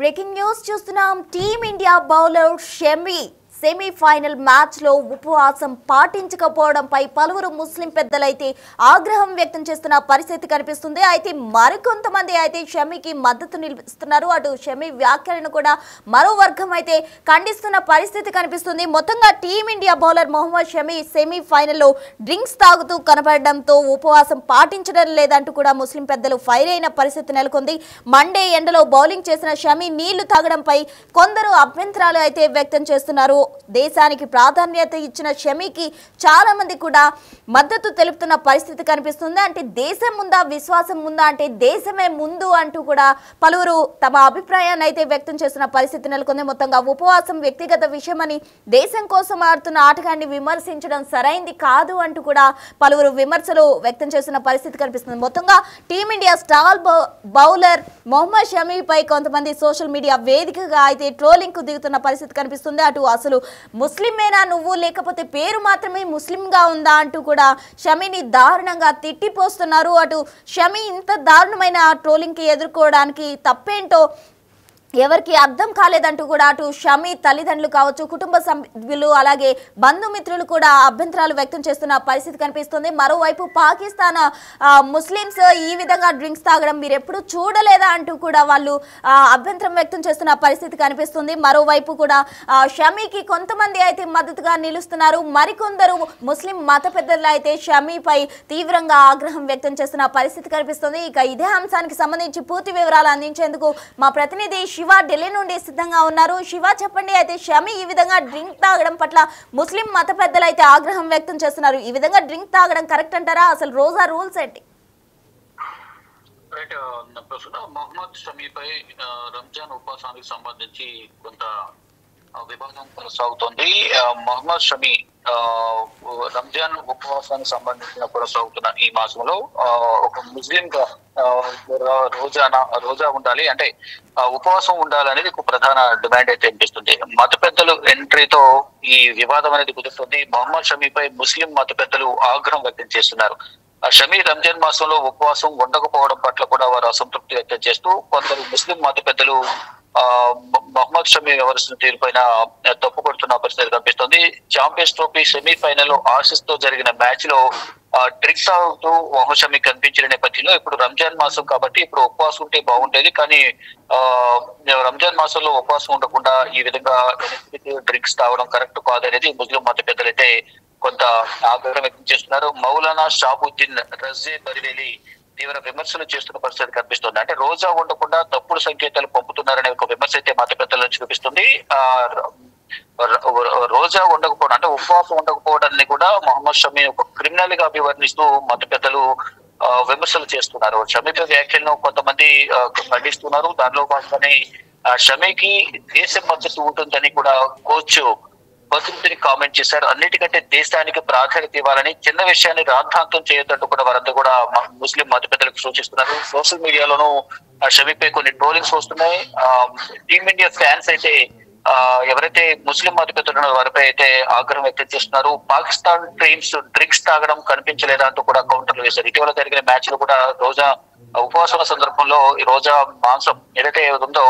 Breaking news చూస్తున్నాం. Team India bowler Shami semifinal match లో ఉపవాసం పాటించకపోవడంపై పలువురు ముస్లిం పెద్దలైతే ఆగ్రహం వ్యక్తం చేస్తున్న పరిస్థితి కనిపిస్తుంది. అయితే మరికొంతమంది అయితే షమికి మద్దతు నిలుస్తున్నారు. అటు షమి వ్యాఖ్యలను కూడా మరో వర్గం అయితే ఖండిస్తున్న పరిస్థితి కనిపిస్తుంది. మొత్తంగా టీమిండియా బౌలర్ మొహమ్మద్ షమి సెమీఫైనల్లో డ్రింక్స్ తాగుతూ కనబడడంతో ఉపవాసం పాటించడం లేదంటూ కూడా ముస్లిం పెద్దలు ఫైర్ అయిన పరిస్థితి నెలకొంది. మండే ఎండలో బౌలింగ్ చేసిన షమి నీళ్లు తాగడంపై కొందరు అభ్యంతరాలు అయితే వ్యక్తం చేస్తున్నారు. దేశానికి ప్రాధాన్యత ఇచ్చిన షమికి చాలా మంది కూడా మద్దతు తెలుపుతున్న పరిస్థితి కనిపిస్తుంది. అంటే దేశం ముందా విశ్వాసం ముందా అంటే దేశమే ముందు అంటూ కూడా పలువురు తమ అభిప్రాయాన్ని అయితే వ్యక్తం చేస్తున్న పరిస్థితి నెలకొంది. మొత్తంగా ఉపవాసం వ్యక్తిగత విషయమని దేశం కోసం ఆడుతున్న ఆటగాన్ని విమర్శించడం సరైంది కాదు అంటూ కూడా పలువురు విమర్శలు వ్యక్తం చేస్తున్న పరిస్థితి కనిపిస్తుంది. మొత్తంగా టీమిండియా స్టార్ బౌలర్ మొహమ్మద్ షమీపై కొంతమంది సోషల్ మీడియా వేదికగా అయితే ట్రోలింగ్ కు దిగుతున్న పరిస్థితి కనిపిస్తుంది. అటు అసలు ముస్లిమేనా నువ్వు, లేకపోతే పేరు మాత్రమే ముస్లింగా ఉందా అంటూ కూడా షమీని దారుణంగా తిట్టిపోస్తున్నారు. అటు షమీ ఇంత దారుణమైన ట్రోలింగ్ కి ఎదుర్కోవడానికి తప్పేంటో ఎవరికి అర్థం కాలేదంటూ కూడా అటు షమీ తల్లిదండ్రులు కావచ్చు, కుటుంబ సభ్యులు, అలాగే బంధుమిత్రులు కూడా అభ్యంతరాలు వ్యక్తం చేస్తున్న పరిస్థితి కనిపిస్తుంది. మరోవైపు పాకిస్తాన్ ముస్లిమ్స్ ఈ విధంగా డ్రింక్స్ తాగడం మీరు ఎప్పుడు చూడలేదా అంటూ కూడా వాళ్ళు అభ్యంతరం వ్యక్తం చేస్తున్న పరిస్థితి కనిపిస్తుంది. మరోవైపు కూడా షమీకి కొంతమంది అయితే మద్దతుగా నిలుస్తున్నారు. మరికొందరు ముస్లిం మత పెద్దలు అయితే షమీపై తీవ్రంగా ఆగ్రహం వ్యక్తం చేస్తున్న పరిస్థితి కనిపిస్తుంది. ఇక ఇదే అంశానికి సంబంధించి పూర్తి వివరాలు అందించేందుకు మా ప్రతినిధి శివ ఢిల్లీ నుండి సిద్ధంగా ఉన్నారు. శివ, చెప్పండి. అయితే షమి ఈ విధంగా డ్రింక్ తాగడం పట్ల ముస్లిం మత పెద్దలు అయితే ఆగ్రహం వ్యక్తం చేస్తున్నారు. ఈ విధంగా డ్రింక్ తాగడం కరెక్ట్ అంటారా? అసలు రోజా రూల్స్ ఏంటి? మొహమ్మద్ షమీపై రంజాన్ ఉపవాసానికి సంబంధించి కొంత వివాదం కొనసాగుతోంది. మొహమ్మద్ షమి రంజాన్ ఉపవాసానికి సంబంధించిన కొనసాగుతున్న ఈ మాసంలో ఒక ముస్లిం గా రోజా ఉండాలి, అంటే ఉపవాసం ఉండాలి అనేది ఒక ప్రధాన డిమాండ్ అయితే అనిపిస్తుంది. మత పెద్దలు ఎంట్రీతో ఈ వివాదం అనేది కుదురుతుంది. మొహమ్మద్ షమీపై ముస్లిం మత పెద్దలు ఆగ్రహం వ్యక్తం చేస్తున్నారు. షమీ రంజాన్ మాసంలో ఉపవాసం ఉండకపోవడం పట్ల కూడా వారు అసంతృప్తి వ్యక్తం చేస్తూ కొందరు ముస్లిం మత పెద్దలు మొహమ్మద్ షమీ వ్యవహరిస్తున్న తీరుపైన తప్పు కొడుతున్న పరిస్థితి కనిపిస్తుంది. ఛాంపియన్స్ ట్రోఫీ సెమీఫైనల్ ఆసీస్ తో జరిగిన మ్యాచ్ లో డ్రింక్స్ తాగుతూ మొహమ్మద్ షమీ కనిపించిన నేపథ్యంలో ఇప్పుడు రంజాన్ మాసం కాబట్టి ఇప్పుడు ఉపవాసం ఉంటే బాగుండేది, కానీ రంజాన్ మాసంలో ఉపవాసం ఉండకుండా ఈ విధంగా డ్రింక్స్ తాగడం కరెక్ట్ కాదనేది ముస్లిం మత పెద్దలైతే కొంత ఆగ్రహం వ్యక్తం చేస్తున్నారు. మౌలానా షాబుద్దీన్ రజే బరివేలి తీవ్ర విమర్శలు చేస్తున్న పరిస్థితి కనిపిస్తుంది. అంటే రోజా ఉండకుండా తప్పుడు సంకేతాలు పంపుతున్నారనే ఒక విమర్శ అయితే మత పెద్దల నుంచి చూపిస్తుంది. రోజా ఉండకపోవడం అంటే ఉపవాసం ఉండకపోవడాన్ని కూడా మొహమ్మద్ షమీ ఒక క్రిమినల్ గా అభివర్ణిస్తూ మత పెద్దలు విమర్శలు చేస్తున్నారు. షమీపై వ్యాఖ్యలను కొంతమంది ఖండిస్తున్నారు. దానిలో భాగంగానే షమీకి దేశ మద్దతు ఉంటుందని కూడా కోచ్ బద్రుద్దీన్ కామెంట్ చేశారు. అన్నిటికంటే దేశానికి ప్రాధాన్యత ఇవ్వాలని, చిన్న విషయాన్ని రాద్ధాంతం చేయొద్దంటూ కూడా వారంతా కూడా ముస్లిం మత పెద్దలకు సూచిస్తున్నారు. సోషల్ మీడియాలోనూ షమీపై కొన్ని ట్రోలింగ్స్ వస్తున్నాయి. టీమిండియా ఫ్యాన్స్ అయితే ఎవరైతే ముస్లిం మత పెద్దలు వారిపై అయితే ఆగ్రహం వ్యక్తం చేస్తున్నారు. పాకిస్తాన్ టీమ్స్ డ్రింక్స్ తాగడం కనిపించలేదా అంటూ కూడా కౌంటర్లు వేశారు. ఇటీవల జరిగిన మ్యాచ్ లో కూడా రోజా ఉపవాసాల సందర్భంలో ఈ రోజా మాంసం ఏదైతే ఉందో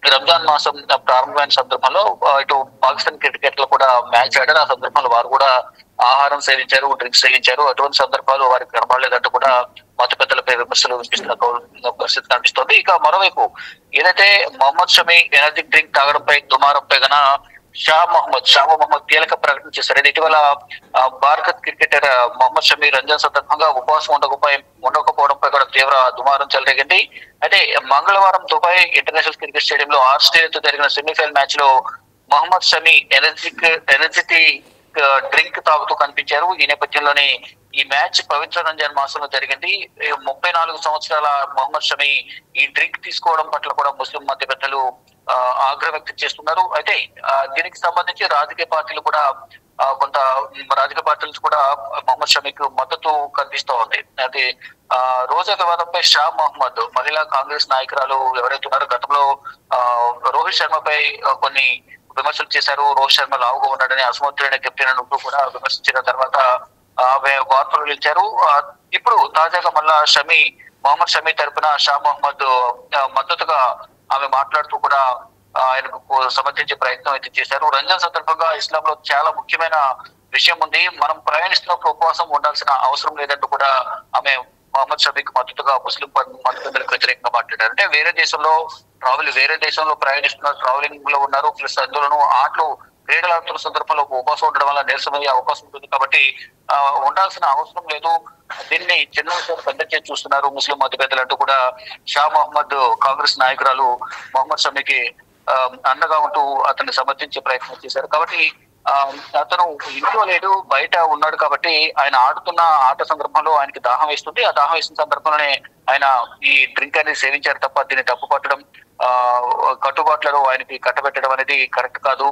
రంజాన్ మాసం ప్రారంభమైన సందర్భంలో ఇటు పాకిస్తాన్ క్రికెటర్లు కూడా మ్యాచ్ ఆడారు. ఆ సందర్భంలో వారు కూడా ఆహారం సేవించారు, డ్రింక్స్ సేవించారు. అటువంటి సందర్భాలు వారికి కనబడలేదంటూ కూడా మత పెద్దలపై విమర్శలు వినిపిస్తున్న పరిస్థితి కనిపిస్తోంది. ఇక మరోవైపు ఏదైతే మొహమ్మద్ షమీ ఎనర్జీ డ్రింక్ తాగడంపై దుమారంపై గన షా మొహమ్మద్ కీలక ప్రకటన చేశారు. ఇటీవల భారత క్రికెటర్ మొహమ్మద్ షమీ రంజాన్ సందర్భంగా ఉపవాసం ఉండకపోవడంపై కూడా తీవ్ర దుమారం చెలరేగింది. అయితే మంగళవారం దుబాయ్ ఇంటర్నేషనల్ క్రికెట్ స్టేడియంలో ఆస్ట్రేలియాతో జరిగిన సెమీఫైనల్ మ్యాచ్ లో మొహమ్మద్ షమీ ఎనర్జీ డ్రింక్ తాగుతూ కనిపించారు. ఈ నేపథ్యంలోనే ఈ మ్యాచ్ పవిత్ర రంజాన్ మాసంలో జరిగింది. 34 సంవత్సరాల మొహమ్మద్ షమీ ఈ డ్రింక్ తీసుకోవడం పట్ల కూడా ముస్లిం మత పెద్దలు ఆగ్రహం వ్యక్తం చేస్తున్నారు. అయితే దీనికి సంబంధించి రాజకీయ పార్టీలు కూడా కొంత రాజకీయ పార్టీల నుంచి కూడా మొహమ్మద్ షమీకి మద్దతు కనిపిస్తూ ఉంది. అది రోజా వివాదంపై షా మహమ్మద్ మహిళా కాంగ్రెస్ నాయకురాలు ఎవరైతే ఉన్నారో గతంలో రోహిత్ శర్మపై కొన్ని విమర్శలు చేశారు. రోహిత్ శర్మ లావుగా ఉన్నాడని, అసమర్థుడైన కెప్టెన్ అంటూ కూడా విమర్శించిన తర్వాత వార్తలు నిలిచారు. ఇప్పుడు తాజాగా మళ్ళా మొహమ్మద్ షమీ తరపున షా మహమ్మద్ మద్దతుగా ఆమె మాట్లాడుతూ కూడా ఆయనకు సమర్థించే ప్రయత్నం అయితే చేశారు. రంజాన్ సందర్భంగా ఇస్లాంలో చాలా ముఖ్యమైన విషయం ఉంది. మనం ప్రయాణిస్తున్నప్పుడు ఉపవాసం ఉండాల్సిన అవసరం లేదంటూ కూడా ఆమె మహమ్మద్ షఫీకి మద్దతుగా ముస్లిం మతపెద్దలకు వ్యతిరేకంగా మాట్లాడారు. అంటే వేరే దేశంలో ప్రయాణిస్తున్నారు, ట్రావెలింగ్ లో ఉన్నారు, ప్లస్ అందులోనూ క్రీడలు ఆడుతున్న సందర్భంలో ఉపవాసం ఉండడం వల్ల నీరసమయ్యే అవకాశం ఉంటుంది కాబట్టి ఉండాల్సిన అవసరం లేదు. దీన్ని చిన్న విషయాలు పెద్ద చేసి చూస్తున్నారు ముస్లిం మతపెద్దలు అంటూ కూడా షా మహమ్మద్ కాంగ్రెస్ నాయకురాలు మహమ్మద్ షమీకి అండగా ఉంటూ అతన్ని సమర్థించే ప్రయత్నం చేశారు. కాబట్టి అతను ఇంట్లో లేడు, బయట ఉన్నాడు కాబట్టి ఆయన ఆడుతున్న ఆట సందర్భంలో ఆయనకి దాహం వేస్తుంది. ఆ దాహం వేసిన సందర్భంలోనే ఆయన ఈ డ్రింక్ అనేది సేవించారు తప్ప దీన్ని తప్పు పట్టడం, కట్టుబాట్లను ఆయనకి కట్టబెట్టడం అనేది కరెక్ట్ కాదు.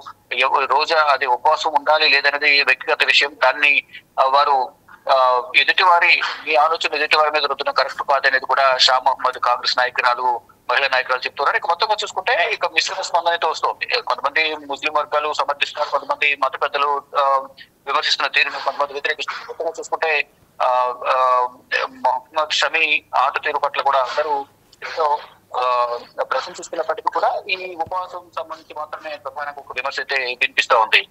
రోజా అది ఉపవాసం ఉండాలి లేదనేది వ్యక్తిగత విషయం. దాన్ని వారు మీ ఆలోచన ఎదుటివారి మీద రుద్దడం కరెక్ట్ కాదనేది కూడా షా మహమ్మద్ కాంగ్రెస్ మహిళా నాయకురాలు చెప్తున్నారు. ఇక మొత్తంగా చూసుకుంటే ఇక మిశ్రమ స్పందన అయితే వస్తుంది. కొంతమంది ముస్లిం వర్గాలు సమర్థిస్తున్నారు, కొంతమంది మత పెద్దలు విమర్శిస్తున్న తీరును కొంతమంది వ్యతిరేకిస్తున్నారు. మొత్తంగా చూసుకుంటే మహమ్మద్ షమీ ఆట తీరు పట్ల కూడా అందరూ ఎంతో ప్రశంసిస్తున్నప్పటికీ కూడా ఈ ఉపవాసం సంబంధించి మాత్రమే ప్రధానంగా ఒక విమర్శ అయితే వినిపిస్తూ ఉంది.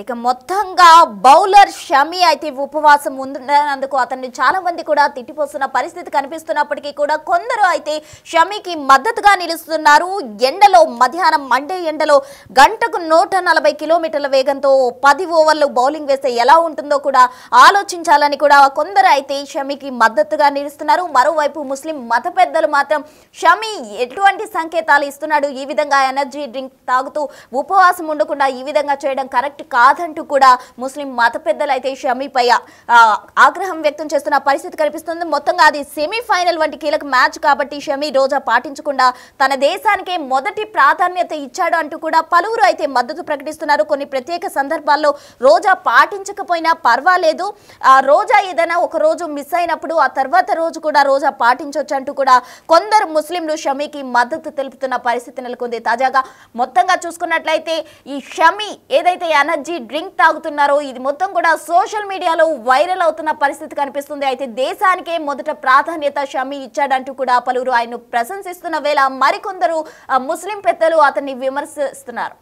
ఇక మొత్తంగా బౌలర్ షమీ అయితే ఉపవాసం ఉన్నందుకు అతన్ని చాలా మంది కూడా తిట్టిపోస్తున్న పరిస్థితి కనిపిస్తున్నప్పటికీ కూడా కొందరు అయితే షమీకి మద్దతుగా నిలుస్తున్నారు. ఎండలో మధ్యాహ్నం మండే ఎండలో గంటకు 140 కిలోమీటర్ల వేగంతో 10 ఓవర్లు బౌలింగ్ వేస్తే ఎలా ఉంటుందో కూడా ఆలోచించాలని కూడా కొందరు అయితే షమీకి మద్దతుగా నిలుస్తున్నారు. మరోవైపు ముస్లిం మత పెద్దలు మాత్రం షమీ ఎటువంటి సంకేతాలు ఇస్తున్నాడు, ఈ విధంగా ఎనర్జీ డ్రింక్ తాగుతూ ఉపవాసం ఉండకుండా ఈ విధంగా చేయడం కరెక్ట్ కాదంటూ కూడా ముస్లిం మత పెద్దలు అయితే షమీపై ఆగ్రహం వ్యక్తం చేస్తున్న పరిస్థితి కనిపిస్తుంది. మొత్తంగా అది సెమీఫైనల్ వంటి కీలక మ్యాచ్ కాబట్టి షమీ రోజా పాటించకుండా తన దేశానికే మొదటి ప్రాధాన్యత ఇచ్చాడు అంటూ కూడా పలువురు అయితే మద్దతు ప్రకటిస్తున్నారు. కొన్ని ప్రత్యేక సందర్భాల్లో రోజా పాటించకపోయినా పర్వాలేదు, రోజా ఏదైనా ఒక రోజు మిస్ అయినప్పుడు ఆ తర్వాత రోజు కూడా రోజా పాటించవచ్చు అంటూ కూడా కొందరు ముస్లింలు షమీకి మద్దతు తెలుపుతున్న పరిస్థితి నెలకొంది. తాజాగా మొత్తంగా చూసుకున్నట్లయితే ఈ షమీ ఏదైతే ఎనర్జీ డ్రింక్ తాగుతున్నారో ఇది మొత్తం కూడా సోషల్ మీడియాలో వైరల్ అవుతున్న పరిస్థితి కనిపిస్తుంది. అయితే దేశానికే మొదట ప్రాధాన్యత షమీ ఇచ్చాడంటూ కూడా పలువురు ఆయన్ను ప్రశంసిస్తున్న వేళ మరికొందరు ముస్లిం పెద్దలు అతన్ని విమర్శిస్తున్నారు.